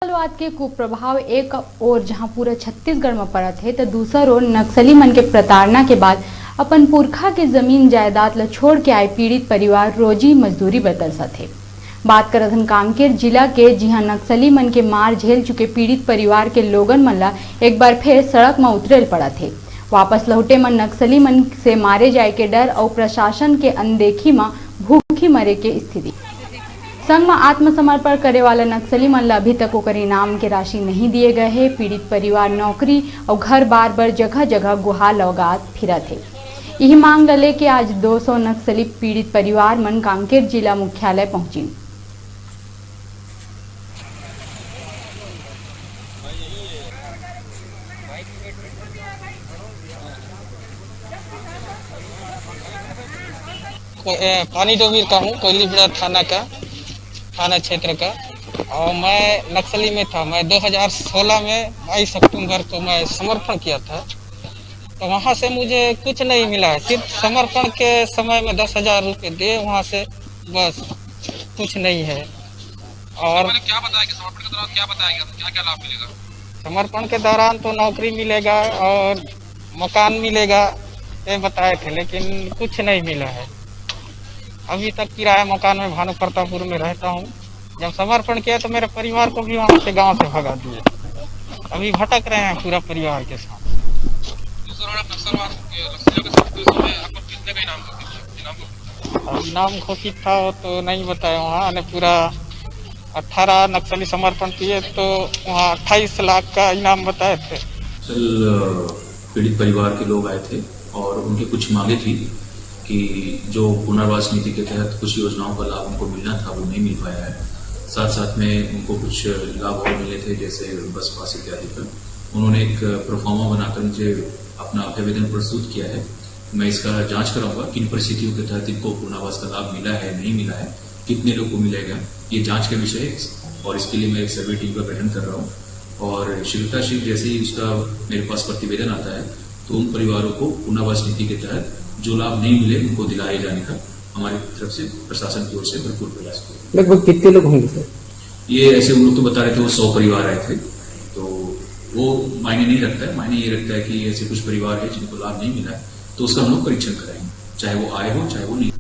नक्सलवाद के कुप्रभाव एक ओर जहां पूरा छत्तीसगढ़ में पड़त है तो दूसर ओर नक्सली मन के प्रताड़ना के बाद अपन पुरखा के जमीन जायदाद ला छोड़ के आए पीड़ित परिवार रोजी मजदूरी बर तरसत है। बात करत हन कांकेर जिला के, जिहां नक्सली मन के मार झेल चुके पीड़ित परिवार के लोगन मन ला एक बार फिर सड़क में उतरेल पड़त है। वापस लौटे मन नक्सली मन से मारे जाए के डर और प्रशासन के अनदेखी में भूखी मरे के स्थिति। संग में आत्मसमर्पण करे वाला नक्सली मन ला अभी तक ओकर इनाम के राशि नहीं दिए गए हैं। पीड़ित परिवार नौकरी और घर बार बार जगह जगह गुहार लगात फिरत है। यही मांग डले कि आज 200 नक्सली पीड़ित परिवार मन कांकेर जिला मुख्यालय पहुंची। पानी डोबीर का हूँ, कोयलीबेड़ा थाना क्षेत्र का, और मैं नक्सली में था। मैं 2016 में 22 अक्टूबर को मैं समर्पण किया था, तो वहाँ से मुझे कुछ नहीं मिला है। सिर्फ समर्पण के समय में 10,000 रुपये दिए, वहाँ से बस कुछ नहीं है। और क्या बताया कि समर्पण के दौरान क्या बताया गया, क्या क्या लाभ मिलेगा? समर्पण के दौरान तो नौकरी मिलेगा और मकान मिलेगा, ये बताए थे, लेकिन कुछ नहीं मिला है। अभी तक किराया मकान में भानु प्रतापपुर में रहता हूँ। जब समर्पण किया तो मेरे परिवार को भी वहाँ से गांव से भगा दिए। अभी भटक रहे हैं पूरा परिवार के साथ। इनाम घोषित था तो नहीं बताया वहाँ, ने पूरा 18 नक्सली समर्पण किए तो वहाँ 28 लाख का इनाम बताए थे। पीड़ित परिवार के लोग आए थे और उनकी कुछ मांगे थी कि जो पुनर्वास नीति के तहत कुछ योजनाओं का लाभ उनको मिलना था वो नहीं मिल पाया है। साथ साथ में उनको कुछ लाभ और मिले थे, जैसे बस पास इत्यादि का। उन्होंने एक प्रोफार्मा बनाकर मुझे अपना आवेदन प्रस्तुत किया है। मैं इसका जांच कराऊंगा किन परिस्थितियों के तहत इनको पुनर्वास का लाभ मिला है, नहीं मिला है, कितने लोग को मिलेगा, ये जांच का विषय है। और इसके लिए मैं एक सर्वे टीम का गठन कर रहा हूँ और शीघ्रता शीघ्र जैसे ही उसका मेरे पास प्रतिवेदन आता है तो उन परिवारों को पुनर्वास नीति के तहत जो लाभ नहीं मिले उनको दिलाए जाने का हमारी तरफ से प्रशासन की ओर से भरपूर प्रयास किया। लगभग कितने लोग होंगे सर? ये ऐसे उन लोग तो बता रहे थे वो 100 परिवार आए थे, तो वो मायने नहीं रखता है। मायने ये रखता है कि ऐसे कुछ परिवार है जिनको लाभ नहीं मिला है, तो उसका हम लोग परीक्षण कराएंगे, चाहे वो आए हो चाहे वो नहीं।